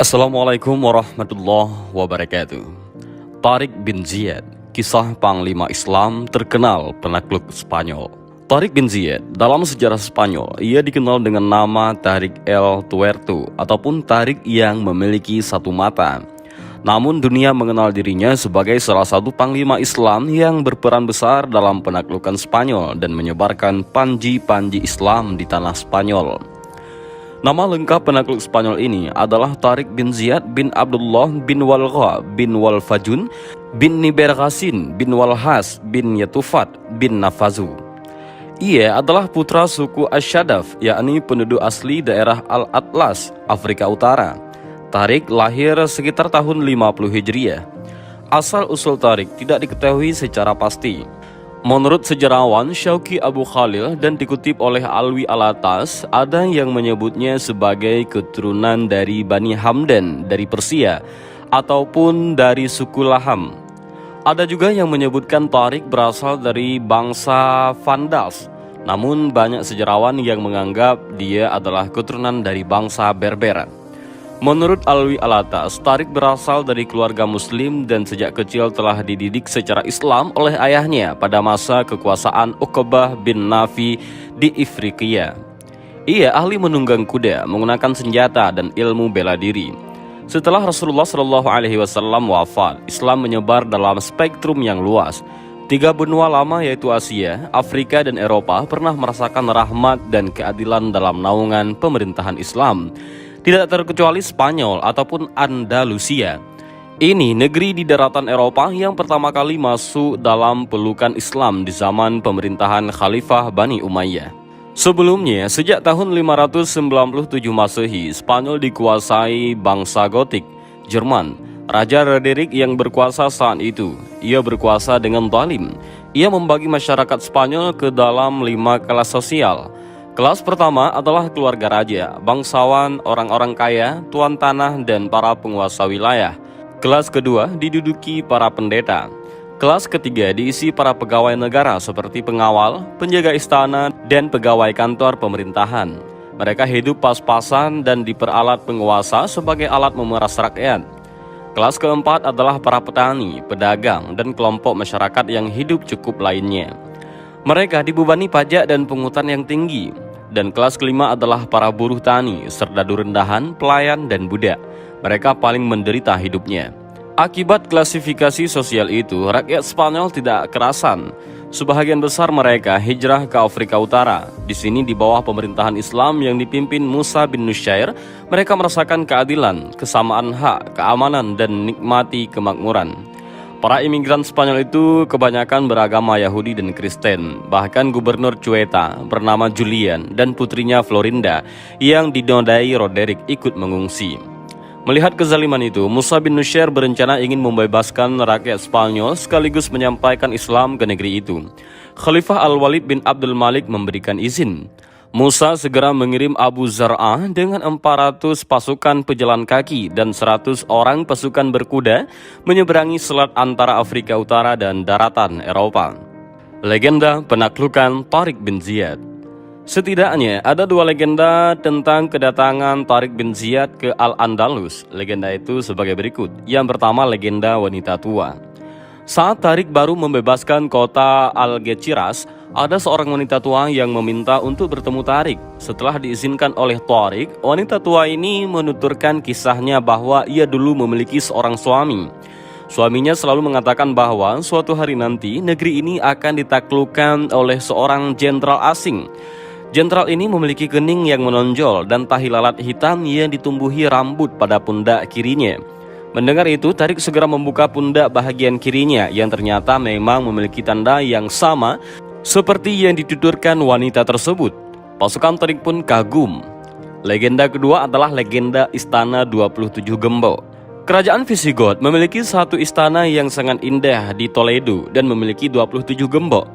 Assalamualaikum warahmatullahi wabarakatuh. Tariq bin Ziyad, kisah Panglima Islam terkenal penakluk Spanyol. Tariq bin Ziyad dalam sejarah Spanyol, ia dikenal dengan nama Tariq el Tuerto ataupun Tariq yang memiliki satu mata. Namun dunia mengenal dirinya sebagai salah satu panglima Islam yang berperan besar dalam penaklukan Spanyol dan menyebarkan panji-panji Islam di tanah Spanyol. Nama lengkap penakluk Spanyol ini adalah Tariq bin Ziyad bin Abdullah bin Walgha bin Walfajun bin Niberghasin bin Walhas bin Yatufat bin Nafazu. Ia adalah putra suku Asyadaf, yakni penduduk asli daerah Al-Atlas, Afrika Utara. Tariq lahir sekitar tahun 50 Hijriah. Asal-usul Tariq tidak diketahui secara pasti. Menurut sejarawan Syauqi Abu Khalil dan dikutip oleh Alwi Alatas, ada yang menyebutnya sebagai keturunan dari Bani Hamdan dari Persia ataupun dari suku Laham. Ada juga yang menyebutkan Tariq berasal dari bangsa Vandals. Namun banyak sejarawan yang menganggap dia adalah keturunan dari bangsa Berber. Menurut Alwi Alatas, Tariq berasal dari keluarga muslim dan sejak kecil telah dididik secara Islam oleh ayahnya pada masa kekuasaan Uqbah bin Nafi di Ifriqiya. Ia ahli menunggang kuda, menggunakan senjata dan ilmu bela diri. Setelah Rasulullah SAW wafat, Islam menyebar dalam spektrum yang luas. 3 benua lama yaitu Asia, Afrika, dan Eropa pernah merasakan rahmat dan keadilan dalam naungan pemerintahan Islam. Tidak terkecuali Spanyol ataupun Andalusia. Ini negeri di daratan Eropa yang pertama kali masuk dalam pelukan Islam di zaman pemerintahan Khalifah Bani Umayyah. Sebelumnya, sejak tahun 597 Masehi, Spanyol dikuasai bangsa Gotik, Jerman. Raja Roderick yang berkuasa saat itu, ia berkuasa dengan zalim. Ia membagi masyarakat Spanyol ke dalam 5 kelas sosial. Kelas pertama adalah keluarga raja, bangsawan, orang-orang kaya, tuan tanah, dan para penguasa wilayah. Kelas kedua diduduki para pendeta. Kelas ketiga diisi para pegawai negara seperti pengawal, penjaga istana, dan pegawai kantor pemerintahan. Mereka hidup pas-pasan dan diperalat penguasa sebagai alat memeras rakyat. Kelas keempat adalah para petani, pedagang, dan kelompok masyarakat yang hidup cukup lainnya. Mereka dibebani pajak dan pungutan yang tinggi. Dan kelas kelima adalah para buruh tani, serdadu rendahan, pelayan, dan budak. Mereka paling menderita hidupnya. Akibat klasifikasi sosial itu, rakyat Spanyol tidak kerasan. Sebahagian besar mereka hijrah ke Afrika Utara. Di sini di bawah pemerintahan Islam yang dipimpin Musa bin Nusyair, mereka merasakan keadilan, kesamaan hak, keamanan, dan nikmati kemakmuran. Para imigran Spanyol itu kebanyakan beragama Yahudi dan Kristen. Bahkan gubernur Ceuta bernama Julian dan putrinya Florinda yang dinodai Roderick ikut mengungsi. Melihat kezaliman itu, Musa bin Nusyair berencana ingin membebaskan rakyat Spanyol sekaligus menyampaikan Islam ke negeri itu. Khalifah Al-Walid bin Abdul Malik memberikan izin. Musa segera mengirim Abu Zar'ah dengan 400 pasukan pejalan kaki dan 100 orang pasukan berkuda menyeberangi selat antara Afrika Utara dan daratan Eropa. Legenda penaklukan Tariq bin Ziyad. Setidaknya ada 2 legenda tentang kedatangan Tariq bin Ziyad ke Al-Andalus. Legenda itu sebagai berikut. Yang pertama, legenda wanita tua. Saat Tariq baru membebaskan kota Algeciras, ada seorang wanita tua yang meminta untuk bertemu Tariq. Setelah diizinkan oleh Tariq, wanita tua ini menuturkan kisahnya bahwa ia dulu memiliki seorang suami. Suaminya selalu mengatakan bahwa suatu hari nanti negeri ini akan ditaklukkan oleh seorang jenderal asing. Jenderal ini memiliki kening yang menonjol dan tahi lalat hitam yang ditumbuhi rambut pada pundak kirinya. Mendengar itu, Tariq segera membuka pundak bahagian kirinya yang ternyata memang memiliki tanda yang sama seperti yang dituturkan wanita tersebut. Pasukan Tariq pun kagum. Legenda kedua adalah legenda Istana 27 Gembok. Kerajaan Visigoth memiliki satu istana yang sangat indah di Toledo dan memiliki 27 gembok.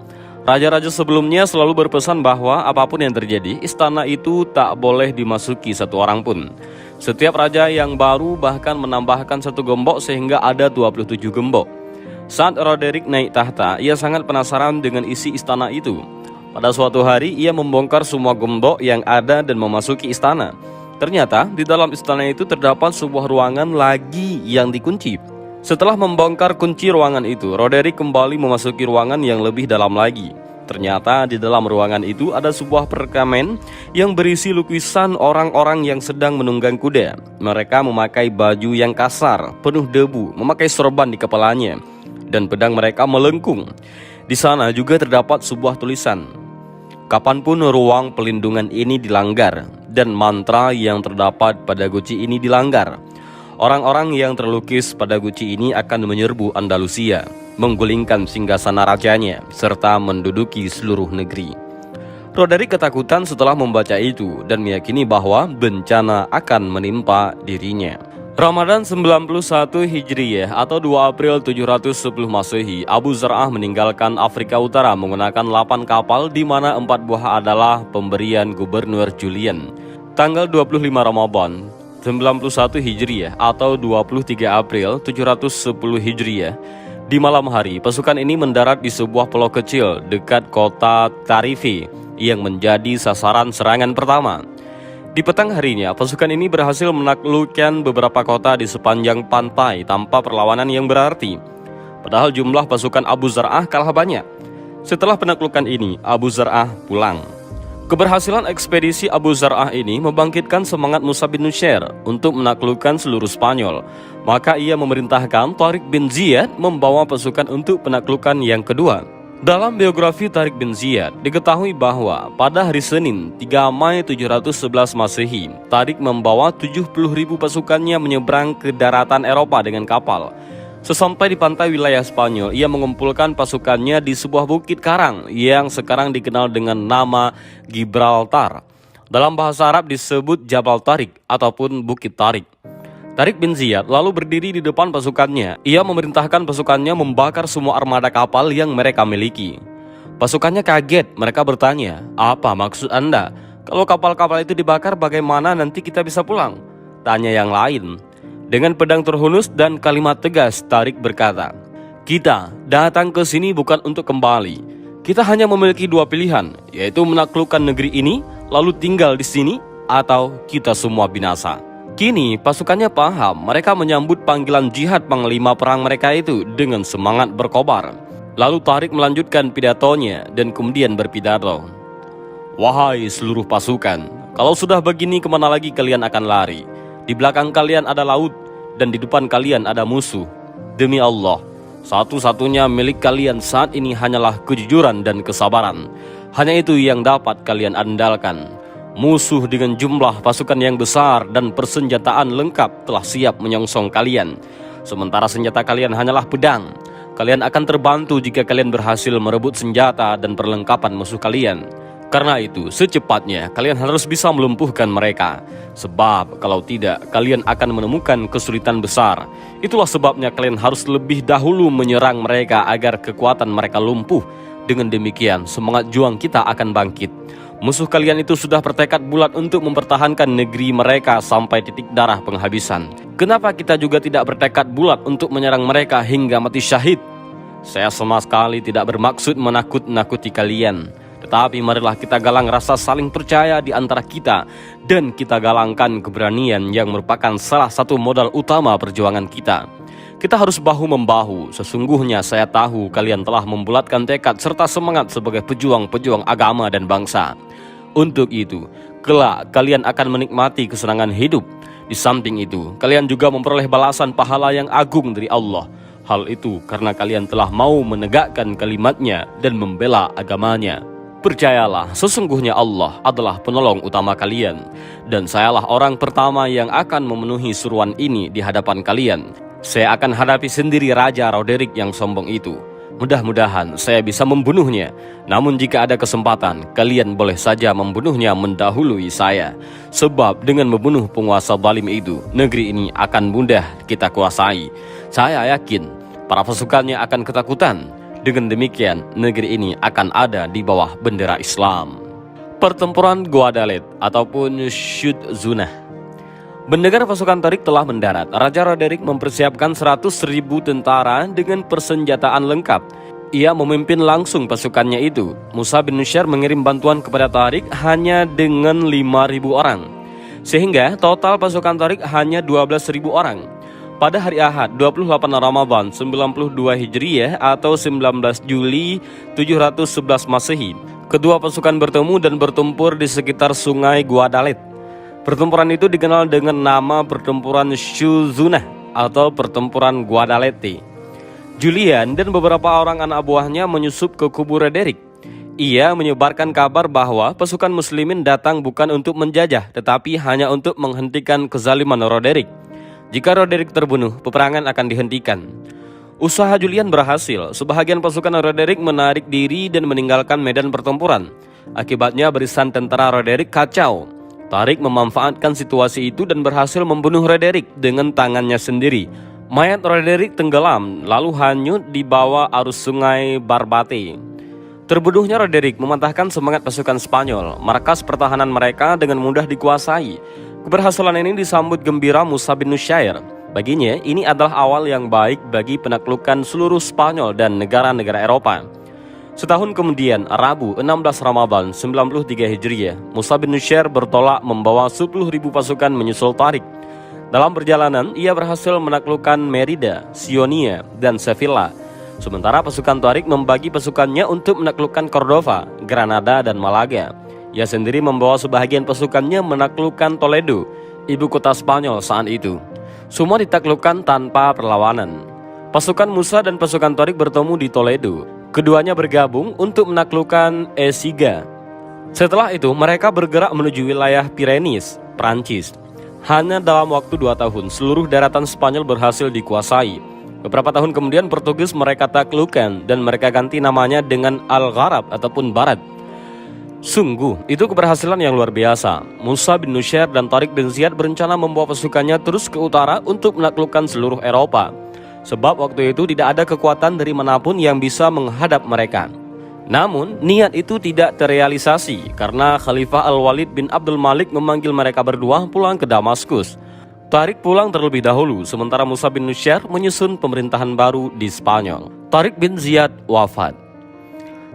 Raja-raja sebelumnya selalu berpesan bahwa apapun yang terjadi, istana itu tak boleh dimasuki satu orang pun. Setiap raja yang baru bahkan menambahkan satu gembok sehingga ada 27 gembok. Saat Roderick naik tahta, ia sangat penasaran dengan isi istana itu. Pada suatu hari, ia membongkar semua gembok yang ada dan memasuki istana. Ternyata di dalam istana itu terdapat sebuah ruangan lagi yang dikunci. Setelah membongkar kunci ruangan itu, Roderick kembali memasuki ruangan yang lebih dalam lagi. Ternyata di dalam ruangan itu ada sebuah perkamen yang berisi lukisan orang-orang yang sedang menunggang kuda. Mereka memakai baju yang kasar, penuh debu, memakai sorban di kepalanya, dan pedang mereka melengkung. Di sana juga terdapat sebuah tulisan, "Kapanpun ruang pelindungan ini dilanggar dan mantra yang terdapat pada guci ini dilanggar, orang-orang yang terlukis pada guci ini akan menyerbu Andalusia, menggulingkan singgasana rajanya, serta menduduki seluruh negeri." Roderick ketakutan setelah membaca itu dan meyakini bahwa bencana akan menimpa dirinya. Ramadan 91 Hijriyah atau 2 April 710 Masehi, Abu Zar'ah meninggalkan Afrika Utara menggunakan 8 kapal di mana 4 buah adalah pemberian Gubernur Julian. Tanggal 25 Ramadan 91 Hijriyah atau 23 April 710 Hijriyah, di malam hari pasukan ini mendarat di sebuah pulau kecil dekat kota Tarife yang menjadi sasaran serangan pertama. Di petang harinya, pasukan ini berhasil menaklukkan beberapa kota di sepanjang pantai tanpa perlawanan yang berarti. Padahal jumlah pasukan Abu Zar'ah kalah banyak. Setelah penaklukan ini, Abu Zar'ah pulang. Keberhasilan ekspedisi Abu Zar'ah ini membangkitkan semangat Musa bin Nusayr untuk menaklukkan seluruh Spanyol. Maka ia memerintahkan Tariq bin Ziyad membawa pasukan untuk penaklukan yang kedua. Dalam biografi Tariq bin Ziyad, diketahui bahwa pada hari Senin 3 Mei 711 Masehi, Tariq membawa 70.000 pasukannya menyeberang ke daratan Eropa dengan kapal. Sesampai di pantai wilayah Spanyol, ia mengumpulkan pasukannya di sebuah bukit karang yang sekarang dikenal dengan nama Gibraltar. Dalam bahasa Arab disebut Jabal Tariq ataupun Bukit Tariq. Tariq bin Ziyad lalu berdiri di depan pasukannya. Ia memerintahkan pasukannya membakar semua armada kapal yang mereka miliki. Pasukannya kaget, mereka bertanya, "Apa maksud Anda? Kalau kapal-kapal itu dibakar, bagaimana nanti kita bisa pulang?" Tanya yang lain. Dengan pedang terhunus dan kalimat tegas, Tariq berkata, "Kita datang ke sini bukan untuk kembali. Kita hanya memiliki 2 pilihan, yaitu menaklukkan negeri ini, lalu tinggal di sini, atau kita semua binasa." Kini pasukannya paham, mereka menyambut panggilan jihad panglima perang mereka itu dengan semangat berkobar. Lalu Tariq melanjutkan pidatonya dan kemudian berpidato, "Wahai seluruh pasukan, kalau sudah begini kemana lagi kalian akan lari? Di belakang kalian ada laut dan di depan kalian ada musuh. Demi Allah, satu-satunya milik kalian saat ini hanyalah kejujuran dan kesabaran. Hanya itu yang dapat kalian andalkan. Musuh dengan jumlah pasukan yang besar dan persenjataan lengkap telah siap menyongsong kalian. Sementara senjata kalian hanyalah pedang. Kalian akan terbantu jika kalian berhasil merebut senjata dan perlengkapan musuh kalian. Karena itu, secepatnya kalian harus bisa melumpuhkan mereka. Sebab kalau tidak, kalian akan menemukan kesulitan besar. Itulah sebabnya kalian harus lebih dahulu menyerang mereka agar kekuatan mereka lumpuh. Dengan demikian, semangat juang kita akan bangkit. Musuh kalian itu sudah bertekad bulat untuk mempertahankan negeri mereka sampai titik darah penghabisan. Kenapa kita juga tidak bertekad bulat untuk menyerang mereka hingga mati syahid? Saya sama sekali tidak bermaksud menakut-nakuti kalian. Tetapi marilah kita galang rasa saling percaya di antara kita, dan kita galangkan keberanian yang merupakan salah satu modal utama perjuangan kita. Kita harus bahu-membahu. Sesungguhnya saya tahu kalian telah membulatkan tekad serta semangat sebagai pejuang-pejuang agama dan bangsa. Untuk itu, kelak kalian akan menikmati kesenangan hidup. Di samping itu, kalian juga memperoleh balasan pahala yang agung dari Allah. Hal itu karena kalian telah mau menegakkan kalimatnya dan membela agamanya. Percayalah, sesungguhnya Allah adalah penolong utama kalian. Dan sayalah orang pertama yang akan memenuhi suruhan ini di hadapan kalian. Saya akan hadapi sendiri Raja Roderick yang sombong itu. Mudah-mudahan saya bisa membunuhnya. Namun jika ada kesempatan, kalian boleh saja membunuhnya mendahului saya. Sebab dengan membunuh penguasa zalim itu, negeri ini akan mudah kita kuasai. Saya yakin para pasukannya akan ketakutan. Dengan demikian, negeri ini akan ada di bawah bendera Islam. Pertempuran Guadalete ataupun Syud Zunah. Mendengar pasukan Tariq telah mendarat, Raja Roderick mempersiapkan 100.000 tentara dengan persenjataan lengkap. Ia memimpin langsung pasukannya itu. Musa bin Nusayr mengirim bantuan kepada Tariq hanya dengan 5.000 orang. sehingga total pasukan Tharik hanya 12.000 orang. Pada hari Ahad 28 Ramadan 92 Hijriah atau 19 Juli 711 Masehi, kedua pasukan bertemu dan bertempur di sekitar sungai Guadalete. Pertempuran itu dikenal dengan nama pertempuran Shuzunah atau pertempuran Guadalete. Julian dan beberapa orang anak buahnya menyusup ke kubu Roderick. Ia menyebarkan kabar bahwa pasukan muslimin datang bukan untuk menjajah, tetapi hanya untuk menghentikan kezaliman Roderick. Jika Roderick terbunuh, peperangan akan dihentikan. Usaha Julian berhasil. Sebahagian pasukan Roderick menarik diri dan meninggalkan medan pertempuran. Akibatnya barisan tentara Roderick kacau. Tharik memanfaatkan situasi itu dan berhasil membunuh Roderick dengan tangannya sendiri. Mayat Roderick tenggelam lalu hanyut di bawah arus sungai Barbate. Terbunuhnya Roderick mematahkan semangat pasukan Spanyol. Markas pertahanan mereka dengan mudah dikuasai. Keberhasilan ini disambut gembira Musa bin Nusyair. Baginya, ini adalah awal yang baik bagi penaklukan seluruh Spanyol dan negara-negara Eropa. Setahun kemudian, Rabu 16 Ramadan 93 Hijriah, Musa bin Nusyair bertolak membawa 10.000 pasukan menyusul Tharik. Dalam perjalanan, ia berhasil menaklukkan Merida, Sionia, dan Sevilla. Sementara pasukan Tharik membagi pasukannya untuk menaklukkan Cordova, Granada, dan Malaga. Ia sendiri membawa sebahagian pasukannya menaklukkan Toledo, ibu kota Spanyol saat itu. Semua ditaklukkan tanpa perlawanan. Pasukan Musa dan pasukan Tharik bertemu di Toledo. Keduanya bergabung untuk menaklukkan Écija. Setelah itu, mereka bergerak menuju wilayah Pyrenees, Prancis. Hanya dalam waktu 2 tahun, seluruh daratan Spanyol berhasil dikuasai. Beberapa tahun kemudian Portugis mereka taklukkan dan mereka ganti namanya dengan Algarab ataupun Barat. Sungguh, itu keberhasilan yang luar biasa. Musa bin Nusyair dan Tharik bin Ziyad berencana membawa pasukannya terus ke utara untuk menaklukkan seluruh Eropa. Sebab waktu itu tidak ada kekuatan dari manapun yang bisa menghadap mereka. Namun, niat itu tidak terrealisasi karena Khalifah Al-Walid bin Abdul Malik memanggil mereka berdua pulang ke Damaskus. Tharik pulang terlebih dahulu, sementara Musa bin Nusyair menyusun pemerintahan baru di Spanyol. Tharik bin Ziyad wafat.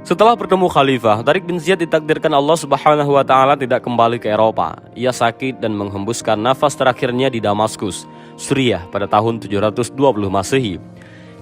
Setelah bertemu Khalifah, Tharik bin Ziyad ditakdirkan Allah Subhanahu wa Ta'ala tidak kembali ke Eropa. Ia sakit dan menghembuskan nafas terakhirnya di Damaskus, Suriah pada tahun 720 Masehi.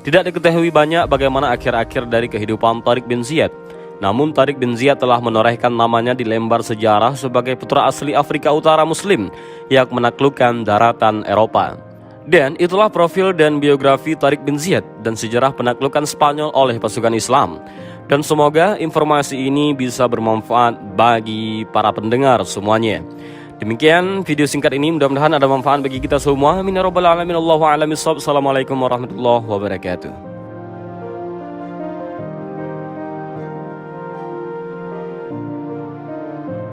Tidak diketahui banyak bagaimana akhir-akhir dari kehidupan Tharik bin Ziyad. Namun Tharik bin Ziyad telah menorehkan namanya di lembar sejarah sebagai putra asli Afrika Utara Muslim yang menaklukkan daratan Eropa. Dan itulah profil dan biografi Tharik bin Ziyad dan sejarah penaklukan Spanyol oleh pasukan Islam. Dan semoga informasi ini bisa bermanfaat bagi para pendengar semuanya. Demikian video singkat ini, mudah-mudahan ada manfaat bagi kita semua. Amin ya rabbal alamin. Allahu a'lam bishawab. Assalamualaikum warahmatullahi wabarakatuh.